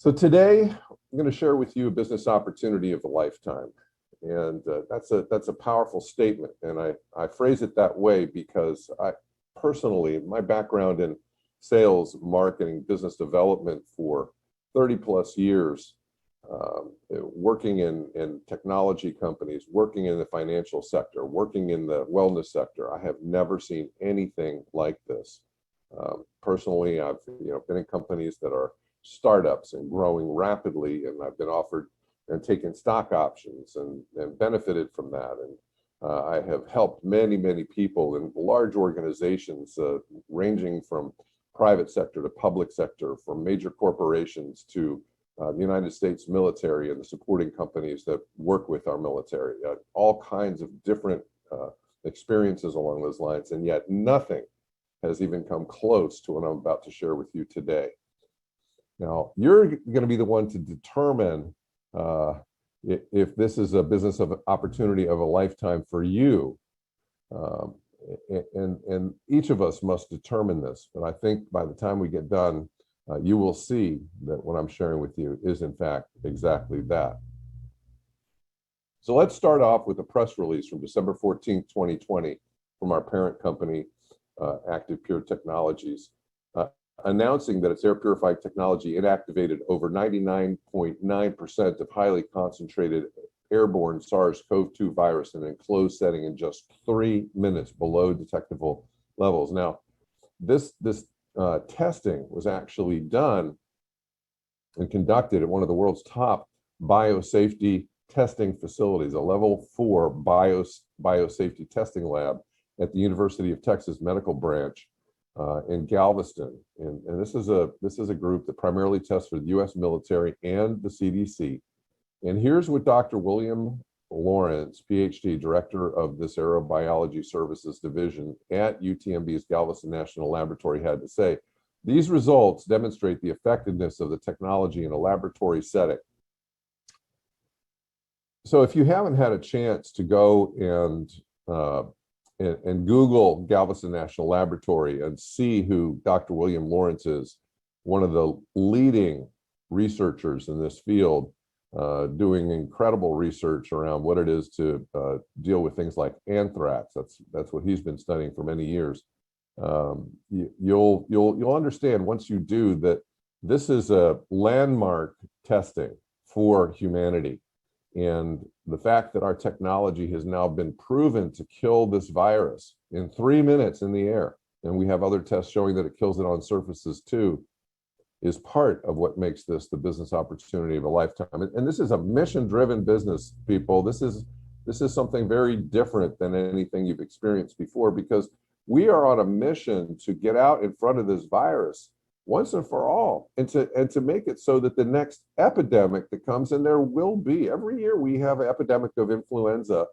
So today, I'm going to share with you a business opportunity of a lifetime. And that's a powerful statement. And I phrase it that way because I personally, my background in sales, marketing, business development for 30 plus years, working in technology companies, working in the financial sector, working in the wellness sector, I have never seen anything like this. Personally, I've been in companies that are startups and growing rapidly, and I've been offered and taken stock options and benefited from that. And I have helped many people in large organizations, ranging from private sector to public sector, from major corporations to the United States military and the supporting companies that work with our military. All kinds of different experiences along those lines, and yet nothing has even come close to what I'm about to share with you today. Now, you're going to be the one to determine if this is a business of opportunity of a lifetime for you. And each of us must determine this. But I think by the time we get done, you will see that what I'm sharing with you is, in fact, exactly that. So let's start off with a press release from December 14th, 2020, from our parent company, Active Pure Technologies, announcing that its air purifying technology inactivated over 99.9% of highly concentrated airborne SARS-CoV-2 virus in an enclosed setting in just 3 minutes below detectable levels. Now, this testing was actually done and conducted at one of the world's top biosafety testing facilities, a level 4 biosafety testing lab at the University of Texas Medical Branch in Galveston. And this is a group that primarily tests for the U.S. military and the CDC. And here's what Dr. William Lawrence, PhD, director of this Aerobiology Services Division at UTMB's Galveston National Laboratory, had to say. These results demonstrate the effectiveness of the technology in a laboratory setting. So if you haven't had a chance to go and Google Galveston National Laboratory and see who Dr. William Lawrence is, one of the leading researchers in this field, doing incredible research around what it is to deal with things like anthrax. That's what he's been studying for many years. You'll understand once you do that this is a landmark testing for humanity. And the fact that our technology has now been proven to kill this virus in 3 minutes in the air, and we have other tests showing that it kills it on surfaces too, is part of what makes this the business opportunity of a lifetime. And this is a mission-driven business, people. This is something very different than anything you've experienced before, because we are on a mission to get out in front of this virus once and for all, and to make it so that the next epidemic that comes, and there will be, every year we have an epidemic of influenza,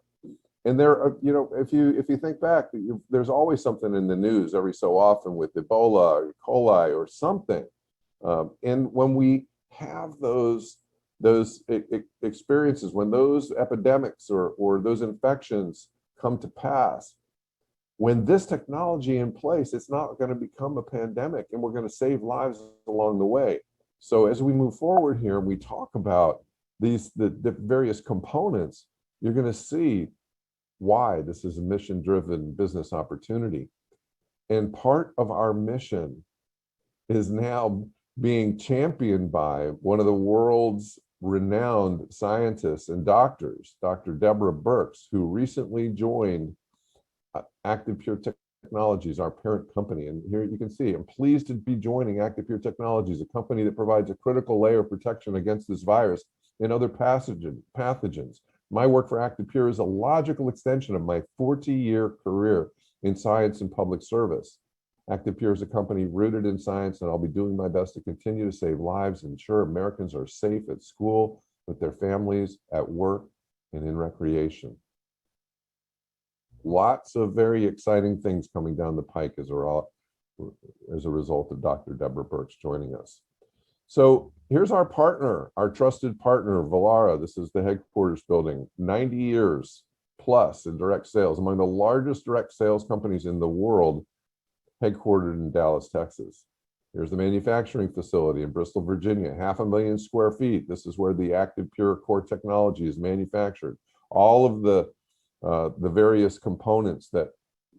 and there are, if you think back, there's always something in the news every so often with Ebola or E. coli or something, and when we have those experiences, when those epidemics or those infections come to pass, when this technology in place, it's not going to become a pandemic, and we're going to save lives along the way. So as we move forward here, we talk about the various components, you're going to see why this is a mission-driven business opportunity. And part of our mission is now being championed by one of the world's renowned scientists and doctors, Dr. Deborah Birx, who recently joined Active Pure Technologies, our parent company. And here you can see, I'm pleased to be joining Active Pure Technologies, a company that provides a critical layer of protection against this virus and other pathogens. My work for Active Pure is a logical extension of my 40-year career in science and public service. Active Pure is a company rooted in science, and I'll be doing my best to continue to save lives and ensure Americans are safe at school, with their families, at work, and in recreation. Lots of very exciting things coming down the pike as a result of Dr. Deborah Birx joining us. So here's our partner, our trusted partner, Vollara. This is the headquarters building, 90 years plus in direct sales, among the largest direct sales companies in the world, headquartered in Dallas, Texas. Here's the manufacturing facility in Bristol, Virginia, 500,000 square feet. This is where the Active Pure core technology is manufactured. All of the various components that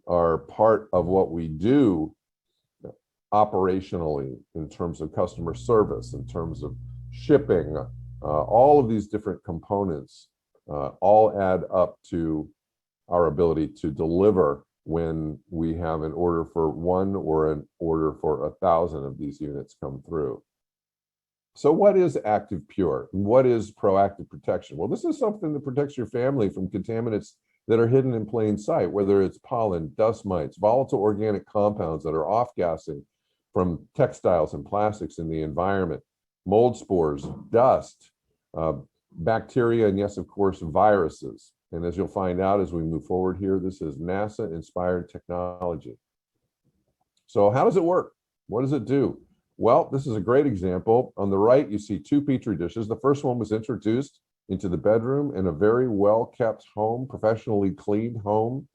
are part of what we do operationally in terms of customer service, in terms of shipping, all of these different components all add up to our ability to deliver when we have an order for one or an order for 1,000 of these units come through. So what is Active Pure? What is proactive protection? Well, this is something that protects your family from contaminants that are hidden in plain sight, whether it's pollen, dust mites, volatile organic compounds that are off-gassing from textiles and plastics in the environment, mold spores, dust, bacteria, and yes, of course, viruses. And as you'll find out as we move forward here, this is NASA-inspired technology. So how does it work? What does it do? Well, this is a great example. On the right, you see two Petri dishes. The first one was introduced into the bedroom in a very well-kept home, professionally cleaned home.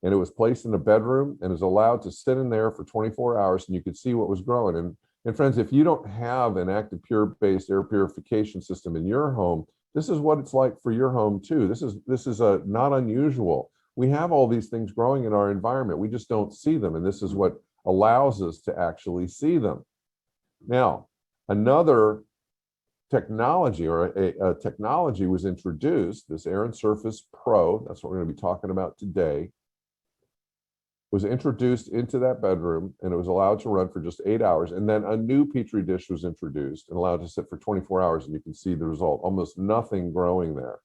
And it was placed in a bedroom and is allowed to sit in there for 24 hours, and you could see what was growing. And friends, if you don't have an Active Pure-based air purification system in your home, this is what it's like for your home too. This is not unusual. We have all these things growing in our environment. We just don't see them, and this is what allows us to actually see them. Now, another technology or a technology was introduced, this Air and Surface Pro, that's what we're going to be talking about today, was introduced into that bedroom, and it was allowed to run for just 8 hours. And then a new Petri dish was introduced and allowed to sit for 24 hours, and you can see the result, almost nothing growing there.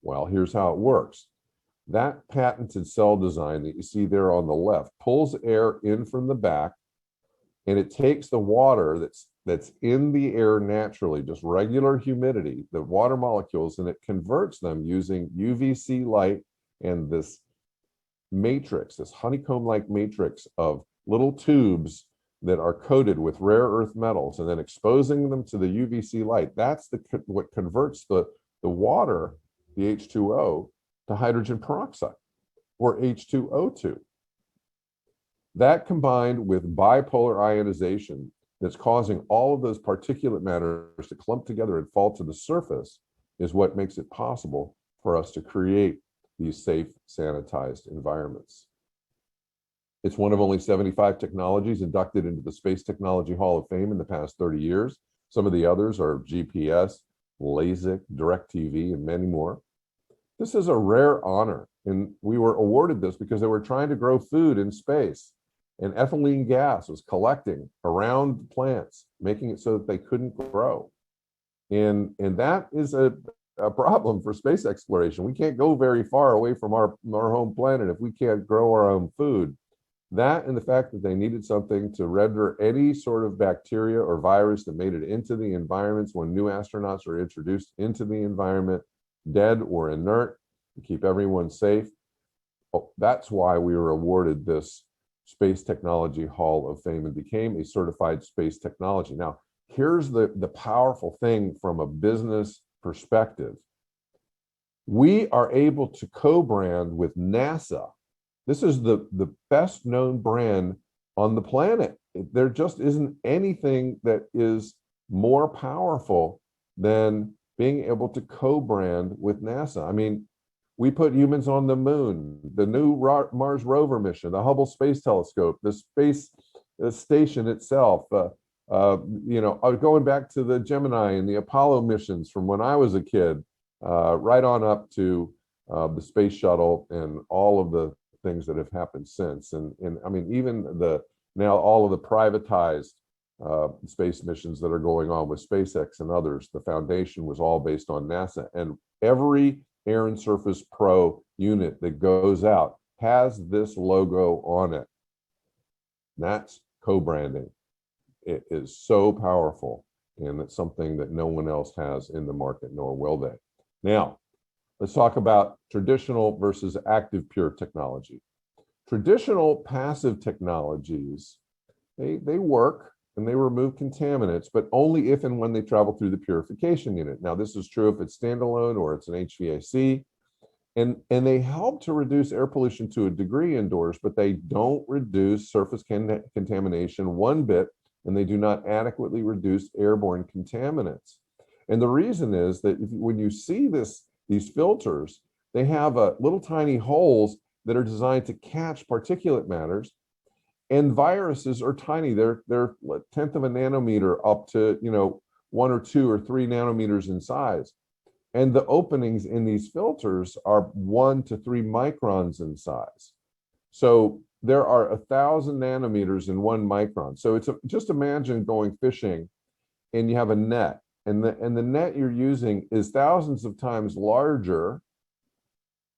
Well, here's how it works. That patented cell design that you see there on the left pulls air in from the back, and it takes the water that's in the air naturally, just regular humidity, the water molecules, and it converts them using UVC light and this matrix, this honeycomb-like matrix of little tubes that are coated with rare earth metals, and then exposing them to the UVC light. That's what converts the water, the H2O, to hydrogen peroxide, or H2O2. That combined with bipolar ionization that's causing all of those particulate matters to clump together and fall to the surface is what makes it possible for us to create these safe, sanitized environments. It's one of only 75 technologies inducted into the Space Technology Hall of Fame in the past 30 years. Some of the others are GPS, LASIK, DirecTV, and many more. This is a rare honor, and we were awarded this because they were trying to grow food in space, and ethylene gas was collecting around plants, making it so that they couldn't grow. And that is a problem for space exploration. We can't go very far away from our home planet if we can't grow our own food. That and the fact that they needed something to render any sort of bacteria or virus that made it into the environments when new astronauts are introduced into the environment, dead or inert, to keep everyone safe. Oh, that's why we were awarded this Space Technology Hall of Fame and became a certified space technology. Now, here's the powerful thing from a business perspective. We are able to co-brand with NASA. This is the best known brand on the planet. There just isn't anything that is more powerful than being able to co-brand with NASA. I mean, we put humans on the moon, the new Mars rover mission, the Hubble Space Telescope, the space station itself, going back to the Gemini and the Apollo missions from when I was a kid, right on up to the space shuttle and all of the things that have happened since. And I mean, even now all of the privatized space missions that are going on with SpaceX and others, the foundation was all based on NASA. And every Air and Surface Pro unit that goes out has this logo on it. That's co-branding. It is so powerful, and it's something that no one else has in the market, nor will they. Now, let's talk about traditional versus active pure technology. Traditional passive technologies, they work and they remove contaminants, but only if and when they travel through the purification unit. Now, this is true if it's standalone or it's an HVAC. And they help to reduce air pollution to a degree indoors, but they don't reduce surface contamination one bit, and they do not adequately reduce airborne contaminants. And the reason is that when you see these filters, they have little tiny holes that are designed to catch particulate matters, and viruses are tiny. They're a tenth of a nanometer up to 1 or 2 or 3 nanometers in size. And the openings in these filters are 1 to 3 microns in size. So there are 1,000 nanometers in 1 micron. So just imagine going fishing and you have a net, and the net you're using is thousands of times larger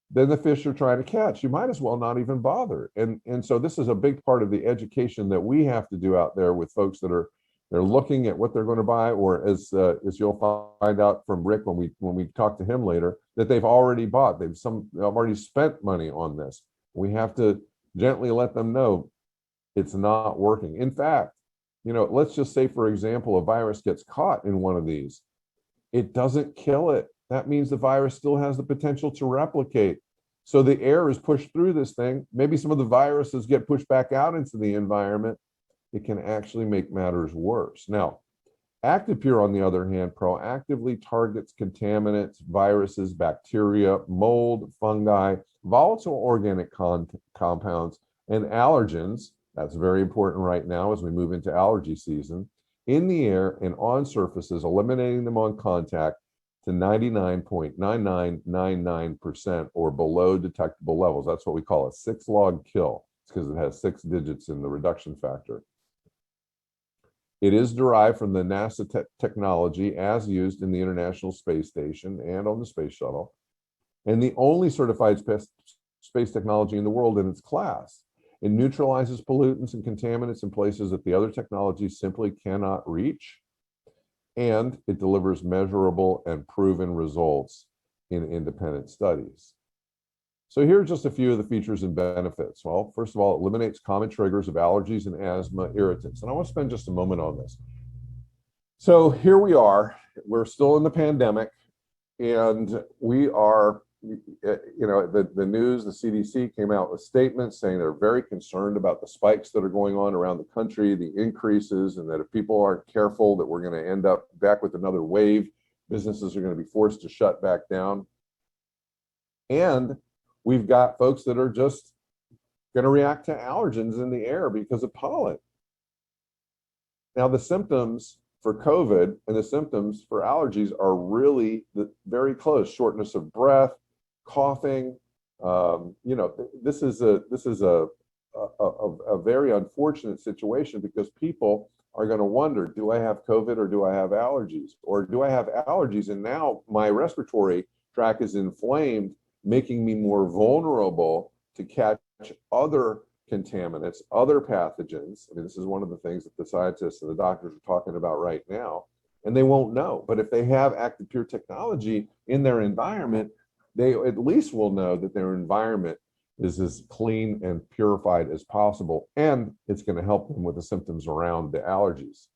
than the fish you're trying to catch. You might as well not even bother. And so this is a big part of the education that we have to do out there with folks that are they're looking at what they're going to buy, or as you'll find out from Rick when we talk to him later, that they've already bought. They've already spent money on this. We have to gently let them know it's not working. In fact, let's just say, for example, a virus gets caught in one of these. It doesn't kill it. That means the virus still has the potential to replicate. So the air is pushed through this thing. Maybe some of the viruses get pushed back out into the environment. It can actually make matters worse. Now, ActivePure, on the other hand, proactively targets contaminants, viruses, bacteria, mold, fungi, volatile organic compounds, and allergens. That's very important right now as we move into allergy season, in the air and on surfaces, eliminating them on contact to 99.9999% or below detectable levels. That's what we call a 6-log kill. It's because it has 6 digits in the reduction factor. It is derived from the NASA technology as used in the International Space Station and on the Space Shuttle, and the only certified space technology in the world in its class. It neutralizes pollutants and contaminants in places that the other technologies simply cannot reach, and it delivers measurable and proven results in independent studies. So here are just a few of the features and benefits. Well, first of all, it eliminates common triggers of allergies and asthma irritants. And I want to spend just a moment on this. So here we are, we're still in the pandemic, and we are, the news, the CDC came out with statements saying they're very concerned about the spikes that are going on around the country, the increases, and that if people aren't careful, that we're going to end up back with another wave. Businesses are going to be forced to shut back down. And we've got folks that are just going to react to allergens in the air because of pollen. Now, the symptoms for COVID and the symptoms for allergies are really very close: shortness of breath, coughing. This is a very unfortunate situation because people are going to wonder, do I have COVID or do I have allergies? Or do I have allergies and now my respiratory tract is inflamed, making me more vulnerable to catch other contaminants, other pathogens. I mean, this is one of the things that the scientists and the doctors are talking about right now, and they won't know. But if they have ActivePure technology in their environment, they at least will know that their environment is as clean and purified as possible, and it's going to help them with the symptoms around the allergies.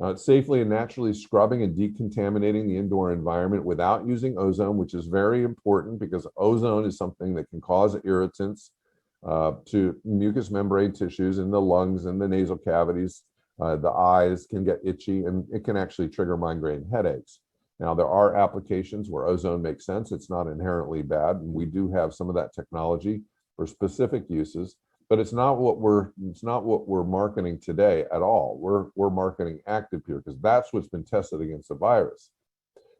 It's safely and naturally scrubbing and decontaminating the indoor environment without using ozone, which is very important because ozone is something that can cause irritants to mucous membrane tissues in the lungs and the nasal cavities. The eyes can get itchy, and it can actually trigger migraine headaches. Now, there are applications where ozone makes sense. It's not inherently bad, and we do have some of that technology for specific uses. But it's not what we're marketing today at all. We're marketing ActivePure because that's what's been tested against the virus.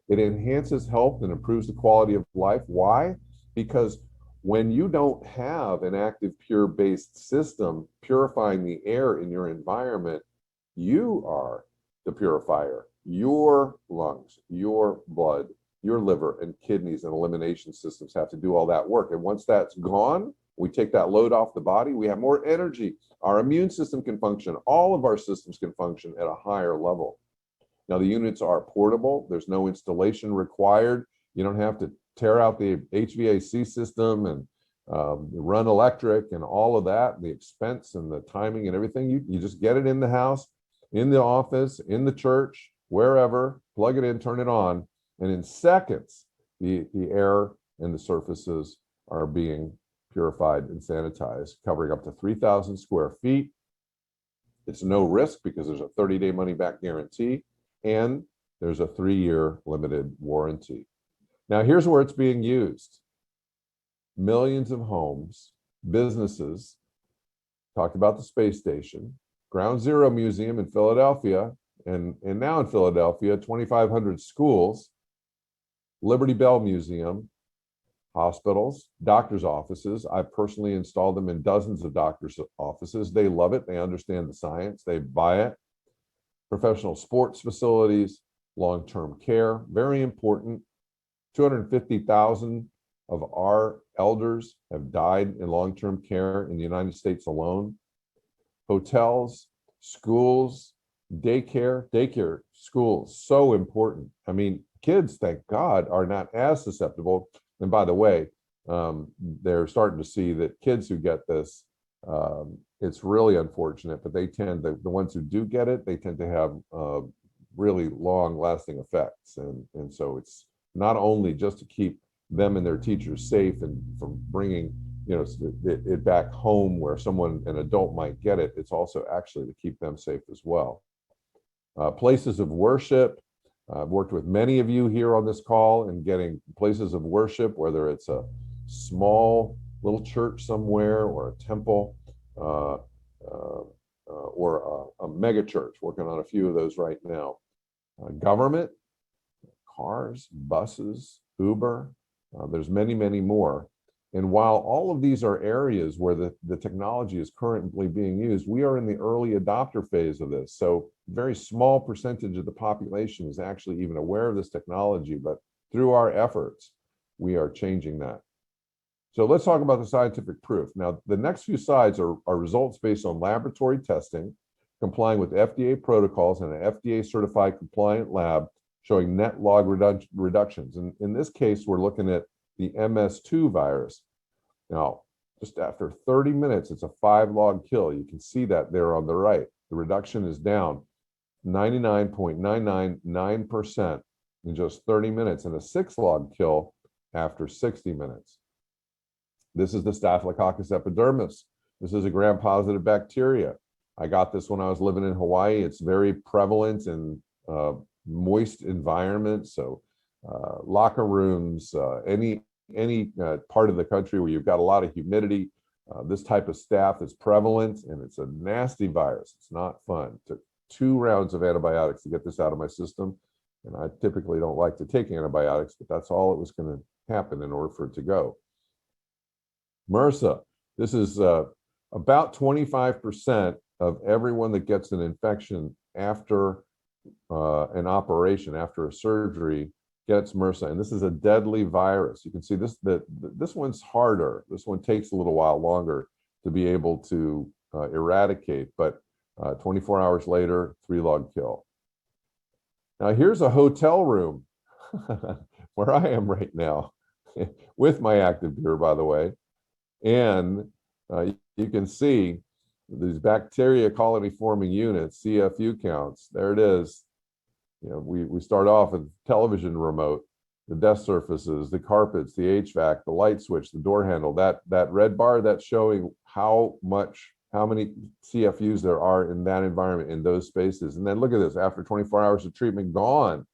It enhances health and improves the quality of life. Why? Because when you don't have an ActivePure based system purifying the air in your environment, you are the purifier. Your lungs, your blood, your liver and kidneys and elimination systems have to do all that work. And once that's gone, we take that load off the body, we have more energy. Our immune system can function. All of our systems can function at a higher level. Now, the units are portable. There's no installation required. You don't have to tear out the HVAC system and run electric and all of that, the expense and the timing and everything. You just get it in the house, in the office, in the church, wherever, plug it in, turn it on, and in seconds, the air and the surfaces are being purified and sanitized, covering up to 3,000 square feet. It's no risk because there's a 30-day money-back guarantee, and there's a 3-year limited warranty. Now, here's where it's being used. Millions of homes, businesses, talked about the space station, Ground Zero Museum in Philadelphia, and now in Philadelphia, 2,500 schools, Liberty Bell Museum, hospitals, doctors' offices. I personally installed them in dozens of doctors' offices. They love it. They understand the science. They buy it. Professional sports facilities, long-term care, very important. 250,000 of our elders have died in long-term care in the United States alone. Hotels, schools, daycare, schools, so important. I mean, kids, thank God, are not as susceptible. And by the way, they're starting to see that kids who get this, it's really unfortunate, but they tend, the ones who do get it, they tend to have really long-lasting effects. And so it's not only just to keep them and their teachers safe and from bringing it back home where an adult might get it, it's also actually to keep them safe as well. Places of worship. I've worked with many of you here on this call in getting places of worship, whether it's a small little church somewhere or a temple or a mega church, working on a few of those right now. Government, cars, buses, Uber, there's many, many more. And while all of these are areas where the technology is currently being used, we are in the early adopter phase of this. So a very small percentage of the population is actually even aware of this technology, but through our efforts, we are changing that. So let's talk about the scientific proof. Now, the next few slides are results based on laboratory testing, complying with FDA protocols and an FDA certified compliant lab showing net log reductions. And in this case, we're looking at the MS2 virus. Now, just after 30 minutes, it's a 5-log kill. You can see that there on the right. The reduction is down 99.999% in just 30 minutes, and a 6-log kill after 60 minutes. This is the Staphylococcus epidermis. This is a gram-positive bacteria. I got this when I was living in Hawaii. It's very prevalent in moist environments, so locker rooms, any part of the country where you've got a lot of humidity, this type of staph is prevalent, and it's a nasty virus. It's not fun. It took 2 rounds of antibiotics to get this out of my system, and I typically don't like to take antibiotics, but that's all it was going to happen in order for it to go. MRSA. This is about 25% of everyone that gets an infection after an operation, after a surgery, gets MRSA, and this is a deadly virus. You can see this one's harder. This one takes a little while longer to be able to eradicate, but 24 hours later, 3-log kill. Now here's a hotel room where I am right now with my active beer, by the way, and you can see these bacteria colony forming units, CFU counts. There it is. We start off with television remote, the desk surfaces, the carpets, the HVAC, the light switch, the door handle. That red bar, that's showing how many CFUs there are in that environment, in those spaces. And then look at this, after 24 hours of treatment, gone.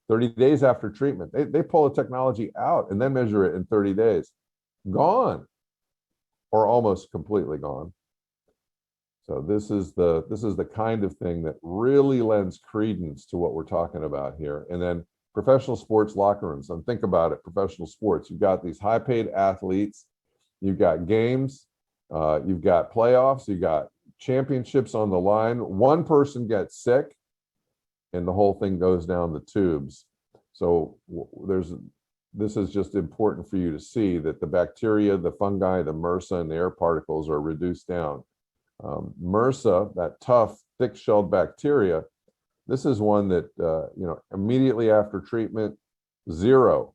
30 days after treatment, they pull the technology out and then measure it in 30 days. Gone, or almost completely gone. So this is the kind of thing that really lends credence to what we're talking about here. And then professional sports locker rooms. And think about it, professional sports. You've got these high-paid athletes. You've got games. You've got playoffs. You've got championships on the line. One person gets sick, and the whole thing goes down the tubes. So this is just important for you to see that the bacteria, the fungi, the MRSA, and the air particles are reduced down. MRSA, that tough, thick-shelled bacteria, this is one that, immediately after treatment, 0,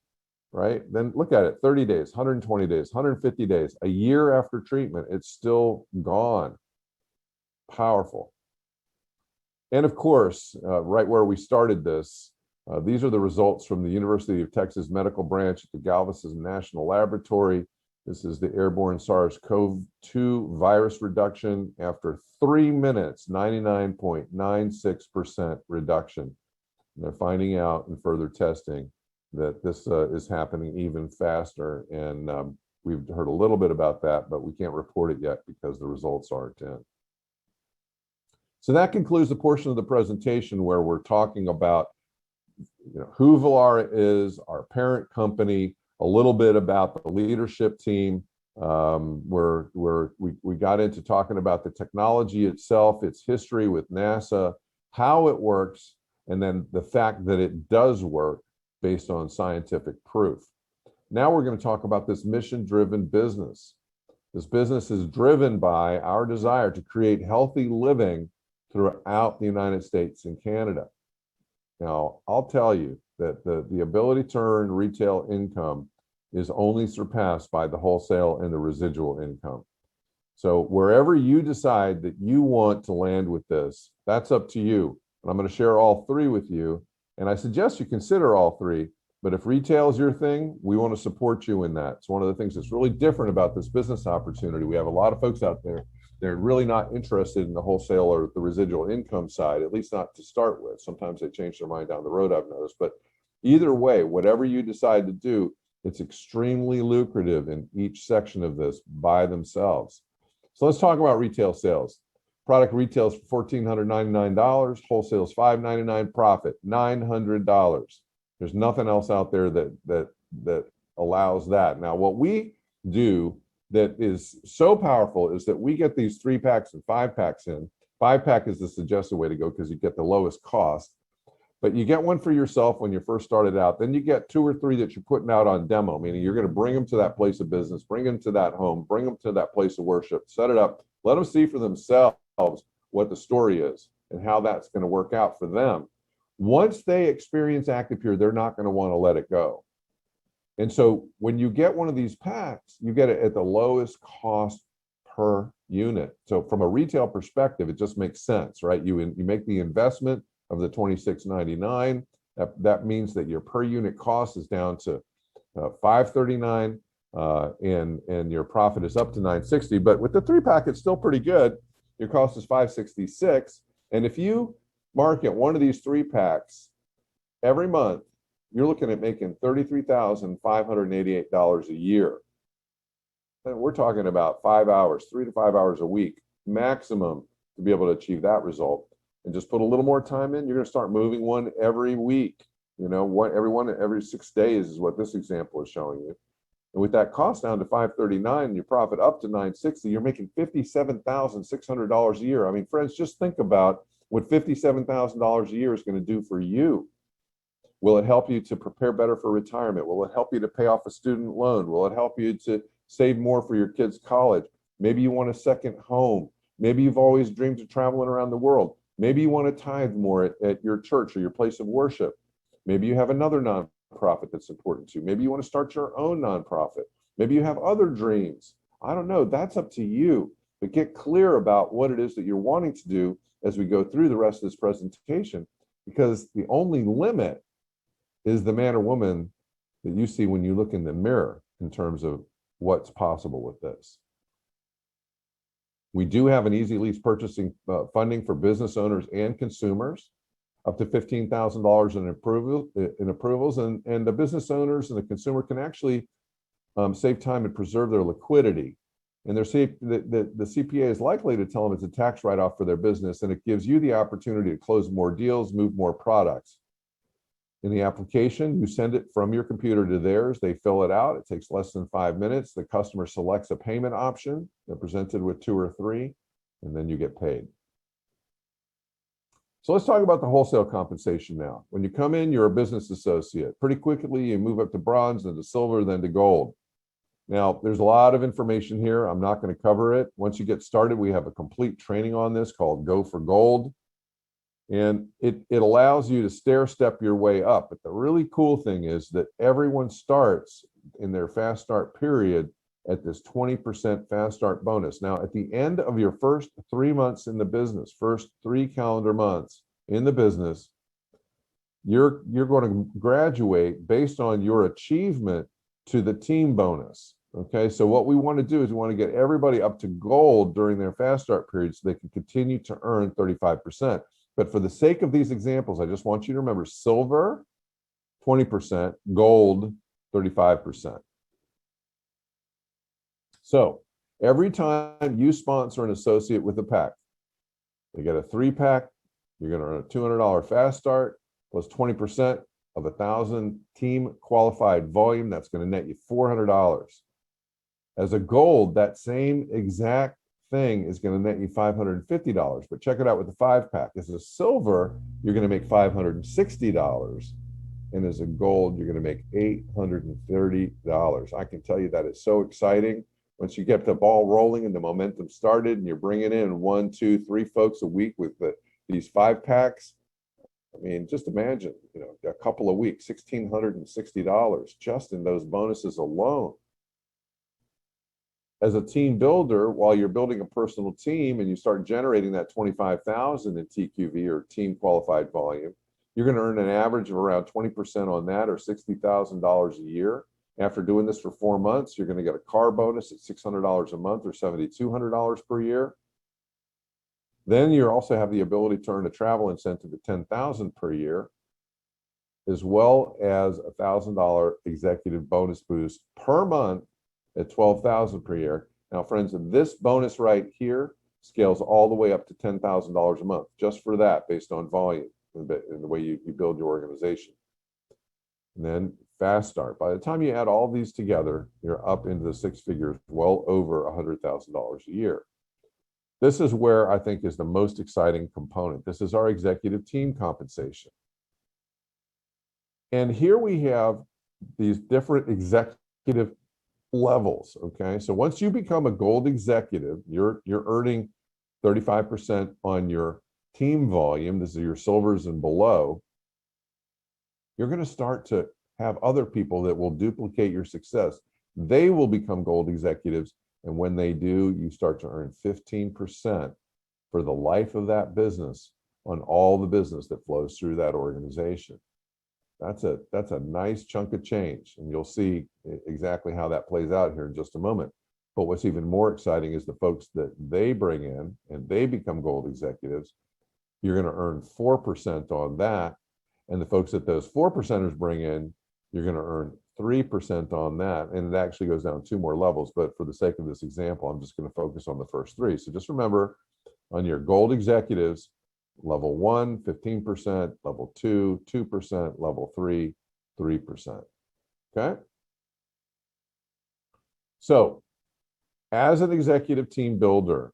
right? Then look at it, 30 days, 120 days, 150 days, a year after treatment, it's still gone. Powerful. And of course, right where we started this, These are the results from the University of Texas Medical Branch at the Galveston National Laboratory. This is the airborne SARS-CoV-2 virus reduction after 3 minutes, 99.96% reduction. And they're finding out in further testing that this is happening even faster. And we've heard a little bit about that, but we can't report it yet because the results aren't in. So that concludes the portion of the presentation where we're talking about who Vollara is, our parent company, a little bit about the leadership team. We got into talking about the technology itself, its history with NASA, how it works, and then the fact that it does work based on scientific proof. Now we're going to talk about this mission-driven business. This business is driven by our desire to create healthy living throughout the United States and Canada. Now, I'll tell you that the ability to earn retail income is only surpassed by the wholesale and the residual income. So wherever you decide that you want to land with this, that's up to you. And I'm going to share all three with you. And I suggest you consider all three. But if retail is your thing, we want to support you in that. It's one of the things that's really different about this business opportunity. We have a lot of folks out there, they're really not interested in the wholesale or the residual income side, at least not to start with. Sometimes they change their mind down the road, I've noticed. But either way, whatever you decide to do, it's extremely lucrative in each section of this by themselves. So let's talk about retail sales. Product retails for $1,499, wholesale is $599, profit $900. There's nothing else out there that allows that. Now, what we do that is so powerful is that we get these 3-packs and 5-packs in. 5-pack is the suggested way to go because you get the lowest cost. But you get one for yourself when you first started out. Then you get 2 or 3 that you're putting out on demo, meaning you're going to bring them to that place of business, bring them to that home, bring them to that place of worship, set it up, let them see for themselves what the story is and how that's going to work out for them. Once they experience ActivePure, they're not going to want to let it go. And so when you get one of these packs, you get it at the lowest cost per unit. So from a retail perspective, it just makes sense, right? You make the investment of the $26.99. That means that your per unit cost is down to $5.39, and your profit is up to $9.60. But with the 3-pack, it's still pretty good. Your cost is $5.66. And if you market one of these 3-packs every month, you're looking at making $33,588 a year. And we're talking about 5 hours, 3 to 5 hours a week maximum to be able to achieve that result. And just put a little more time in, you're going to start moving one every week. Every 6 days is what this example is showing you. And with that cost down to $539 and your profit up to $960, you're making $57,600 a year. I mean, friends, just think about what $57,000 a year is going to do for you. Will it help you to prepare better for retirement? Will it help you to pay off a student loan? Will it help you to save more for your kids' college? Maybe you want a second home. Maybe you've always dreamed of traveling around the world. Maybe you want to tithe more at your church or your place of worship. Maybe you have another nonprofit that's important to you. Maybe you want to start your own nonprofit. Maybe you have other dreams. I don't know. That's up to you. But get clear about what it is that you're wanting to do as we go through the rest of this presentation, because the only limit is the man or woman that you see when you look in the mirror in terms of what's possible with this. We do have an easy lease purchasing funding for business owners and consumers, up to $15,000 in approvals, and the business owners and the consumer can actually save time and preserve their liquidity. And the CPA is likely to tell them it's a tax write-off for their business, and it gives you the opportunity to close more deals, move more products. In the application, you send it from your computer to theirs. They fill it out. It takes less than 5 minutes. The customer selects a payment option. They're presented with 2 or 3, and then you get paid. So let's talk about the wholesale compensation now. When you come in, you're a business associate. Pretty quickly, you move up to bronze, then to silver, then to gold. Now, there's a lot of information here. I'm not going to cover it. Once you get started, we have a complete training on this called Go for Gold. And it allows you to stair-step your way up. But the really cool thing is that everyone starts in their fast start period at this 20% fast start bonus. Now, at the end of your first 3 months in the business, first 3 calendar months in the business, you're going to graduate based on your achievement to the team bonus. Okay, so what we want to do is we want to get everybody up to gold during their fast start period so they can continue to earn 35%. But for the sake of these examples, I just want you to remember silver, 20%, gold, 35%. So every time you sponsor an associate with a pack, they get a 3-pack, you're going to earn a $200 fast start plus 20% of 1,000 team qualified volume. That's going to net you $400. As a gold, that same exact thing is going to net you $550. But check it out with the 5-pack. As a silver, you're going to make $560. And as a gold, you're going to make $830. I can tell you that is so exciting. Once you get the ball rolling and the momentum started and you're bringing in 1, 2, 3 folks a week with these 5-packs, I mean, just imagine, a couple of weeks, $1,660 just in those bonuses alone. As a team builder, while you're building a personal team and you start generating that 25,000 in TQV or team qualified volume, you're going to earn an average of around 20% on that, or $60,000 a year. After doing this for 4 months, you're going to get a car bonus at $600 a month or $7,200 per year. Then you also have the ability to earn a travel incentive at $10,000 per year, as well as a $1,000 executive bonus boost per month at $12,000 per year. Now, friends, this bonus right here scales all the way up to $10,000 a month, just for that, based on volume and the way you build your organization. And then fast start. By the time you add all these together, you're up into the 6 figures, well over $100,000 a year. This is where I think is the most exciting component. This is our executive team compensation. And here we have these different executive levels. Okay, so once you become a gold executive, you're earning 35% on your team volume. This is your silvers and below. You're going to start to have other people that will duplicate your success. They will become gold executives, and when they do, you start to earn 15% for the life of that business on all the business that flows through that organization. That's a nice chunk of change, and you'll see exactly how that plays out here in just a moment. But what's even more exciting is the folks that they bring in and they become gold executives. You're going to earn 4% on that, and the folks that those 4%ers bring in, you're going to earn 3% on that, and it actually goes down 2 more levels. But for the sake of this example, I'm just going to focus on the first 3. So just remember, on your gold executives, level 1, 15%, level 2, 2%, level 3, 3%. Okay? So, as an executive team builder,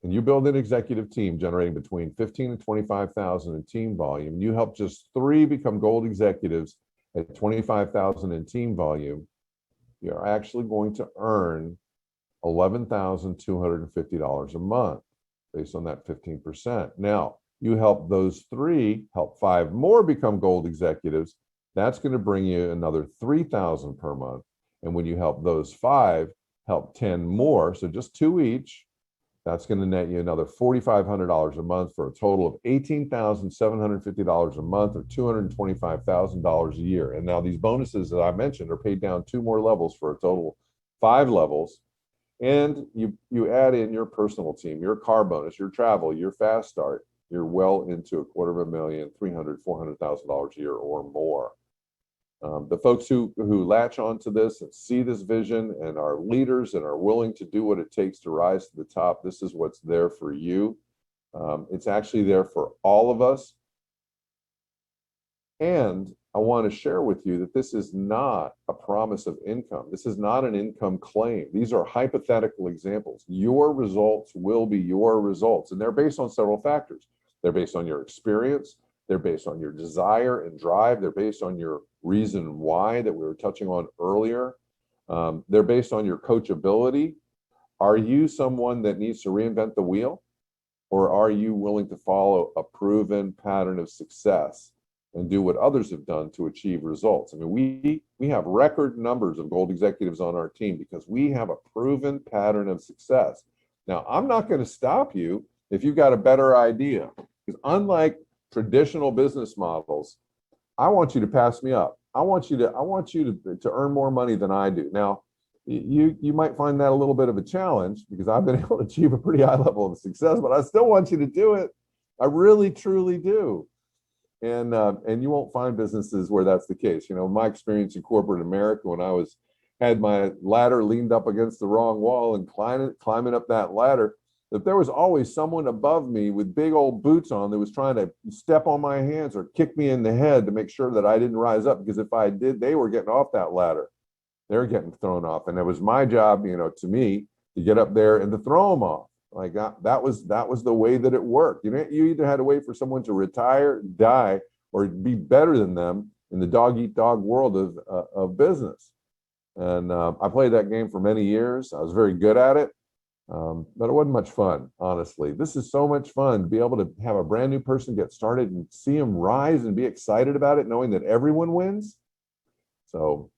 and you build an executive team generating between 15 and 25,000 in team volume, and you help just 3 become gold executives at 25,000 in team volume, you're actually going to earn $11,250 a month based on that 15%. Now, you help those 3, help 5 more become gold executives. That's going to bring you another $3,000 per month. And when you help those 5, help 10 more, so just 2 each, that's going to net you another $4,500 a month for a total of $18,750 a month, or $225,000 a year. And now these bonuses that I mentioned are paid down 2 more levels for a total of 5 levels. And you add in your personal team, your car bonus, your travel, your fast start, you're well into $250,000, $300,000, $400,000 a year or more. The folks who latch onto this and see this vision and are leaders and are willing to do what it takes to rise to the top, this is what's there for you. It's actually there for all of us. And I want to share with you that this is not a promise of income. This is not an income claim. These are hypothetical examples. Your results will be your results, and they're based on several factors. They're based on your experience. They're based on your desire and drive. They're based on your reason why that we were touching on earlier. They're based on your coachability. Are you someone that needs to reinvent the wheel? Or are you willing to follow a proven pattern of success and do what others have done to achieve results? I mean, we have record numbers of gold executives on our team because we have a proven pattern of success. Now, I'm not going to stop you if you've got a better idea, because unlike traditional business models, I want you to pass me up. I want you to earn more money than I do. Now, you might find that a little bit of a challenge because I've been able to achieve a pretty high level of success, but I still want you to do it. I really, truly do. And you won't find businesses where that's the case. You know, my experience in corporate America when I had my ladder leaned up against the wrong wall and climbing up that ladder, that there was always someone above me with big old boots on that was trying to step on my hands or kick me in the head to make sure that I didn't rise up, because if I did, they were getting off that ladder. They're getting thrown off. And it was my job, you know, to me, to get up there and to throw them off. Like that was the way that it worked. You know, you either had to wait for someone to retire, die, or be better than them in the dog eat dog world of business. And I played that game for many years. I was very good at it, but it wasn't much fun, honestly. This is so much fun to be able to have a brand new person get started and see them rise and be excited about it, knowing that everyone wins. So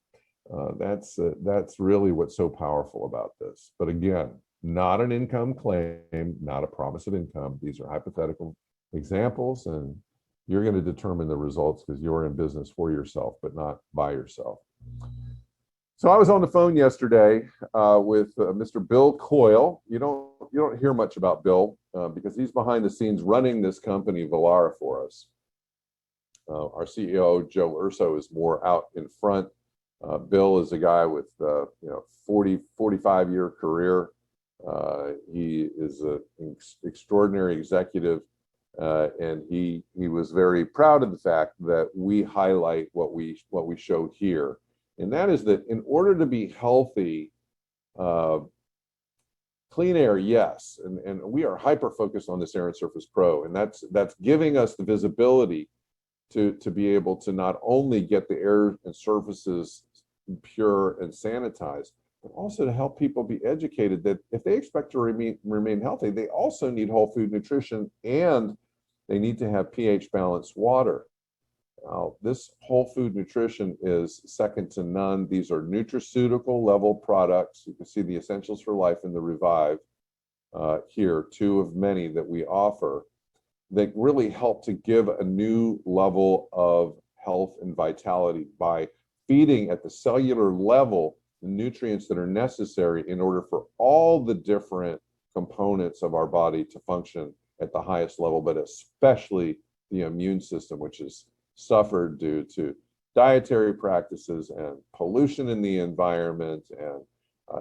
that's really what's so powerful about this. But again, not an income claim, not a promise of income. These are hypothetical examples, and you're going to determine the results because you're in business for yourself, but not by yourself. So I was on the phone yesterday with Mr. Bill Coyle. You don't hear much about Bill because he's behind the scenes running this company, Vollara, for us. Our CEO, Joe Urso, is more out in front. Bill is a guy with 45-year career. He is an extraordinary executive, and he was very proud of the fact that we highlight what we showed here, and that is that in order to be healthy, clean air, yes, and we are hyper focused on this Air and Surface Pro, and that's giving us the visibility to be able to not only get the air and surfaces pure and sanitized, but also to help people be educated that if they expect to remain healthy, they also need whole food nutrition and they need to have pH balanced water. Now, this whole food nutrition is second to none. These are nutraceutical level products. You can see the Essentials for Life and the Revive here, two of many that we offer that really help to give a new level of health and vitality by feeding at the cellular level the nutrients that are necessary in order for all the different components of our body to function at the highest level, but especially the immune system, which has suffered due to dietary practices and pollution in the environment and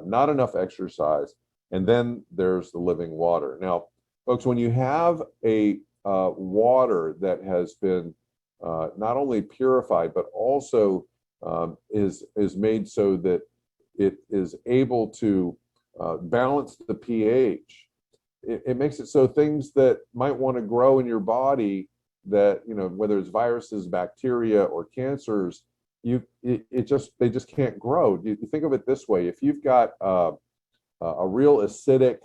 not enough exercise. And then there's the living water. Now, folks, when you have a water that has been not only purified, but also is made so that it is able to balance the pH. It makes it so things that might want to grow in your body, that, you know, whether it's viruses, bacteria, or cancers, they just can't grow. You think of it this way: if you've got a real acidic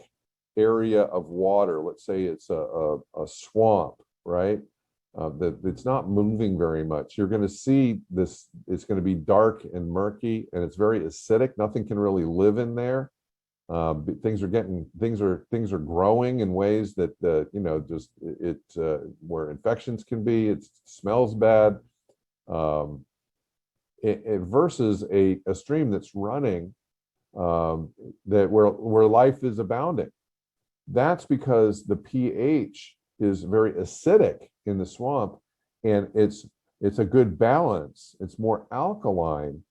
area of water, let's say it's a swamp, right? It's not moving very much. You're going to see this, it's going to be dark and murky, and it's very acidic. Nothing can really live in there. Things are growing in ways that where infections can be. It smells bad. Versus a stream that's running, that where life is abounding. That's because the pH is very acidic in the swamp, and it's a good balance. It's more alkaline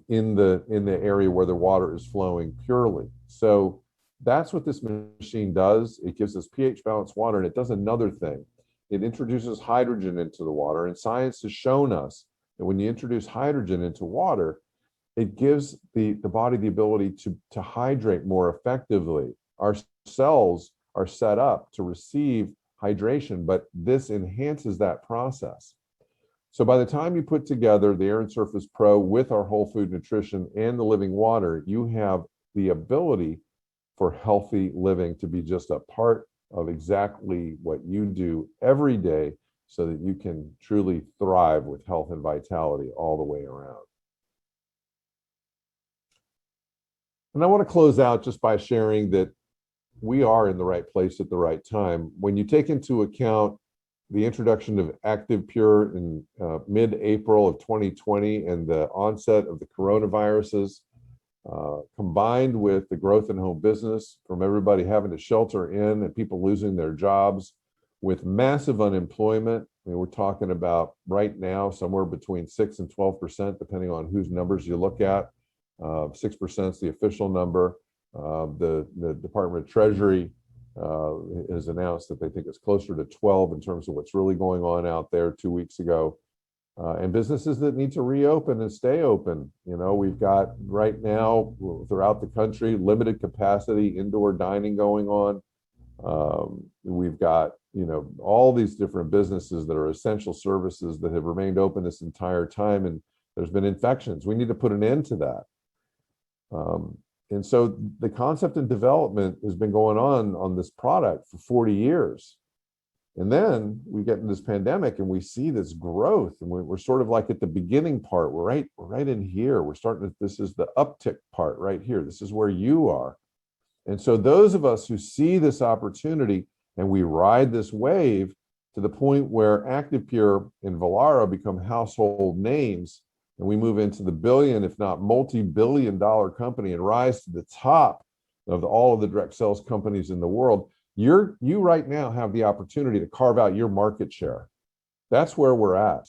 in the area where the water is flowing purely. So that's what this machine does. It gives us pH balanced water, and it does another thing. It introduces hydrogen into the water, and science has shown us that when you introduce hydrogen into water, it gives the body the ability to hydrate more effectively. Our cells are set up to receive hydration, but this enhances that process. So by the time you put together the Air and Surface Pro with our whole food nutrition and the living water, you have the ability for healthy living to be just a part of exactly what you do every day, so that you can truly thrive with health and vitality all the way around. And I want to close out just by sharing that we are in the right place at the right time. When you take into account the introduction of Active Pure in mid-April of 2020 and the onset of the coronaviruses, combined with the growth in home business from everybody having to shelter in and people losing their jobs, with massive unemployment. I mean, we're talking about right now somewhere between 6 and 12%, depending on whose numbers you look at. 6% is the official number. The Department of Treasury has announced that they think it's closer to 12 in terms of what's really going on out there 2 weeks ago. And businesses that need to reopen and stay open. You know, we've got right now throughout the country limited capacity indoor dining going on. We've got, you know, all these different businesses that are essential services that have remained open this entire time, and there's been infections. We need to put an end to that. And so the concept and development has been going on this product for 40 years. And then we get in this pandemic and we see this growth, and we're sort of like at the beginning part. We're right in here. We're starting to, this is the uptick part right here. This is where you are. And so those of us who see this opportunity and we ride this wave to the point where ActivePure and Vollara become household names, and we move into the billion, if not multi-billion-dollar company and rise to the top of all of the direct sales companies in the world, you right now have the opportunity to carve out your market share. That's where we're at.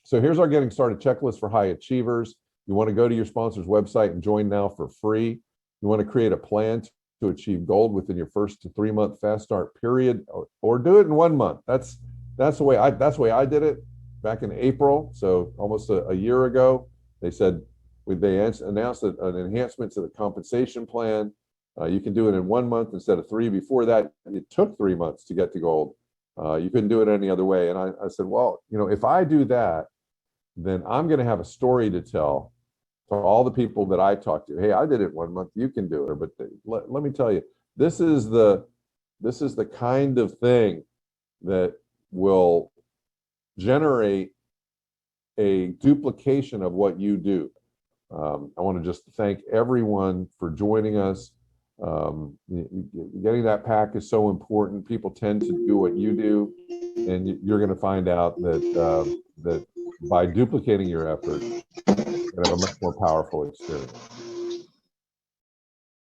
So here's our getting started checklist for high achievers. You want to go to your sponsor's website and join now for free. You want to create a plan to achieve gold within your first 3-month fast start period, or do it in 1 month. That's the way I did it back in April. So almost a year ago, they said they announced an enhancement to the compensation plan. You can do it in 1 month instead of 3. Before that, it took 3 months to get to gold. You couldn't do it any other way. And I said, well, you know, if I do that, then I'm going to have a story to tell to all the people that I talk to. Hey, I did it 1 month. You can do it. But let me tell you, this is the kind of thing that will generate a duplication of what you do. I want to just thank everyone for joining us. Getting that pack is so important. People tend to do what you do, and you're going to find out that by duplicating your effort, you're going to have a much more powerful experience.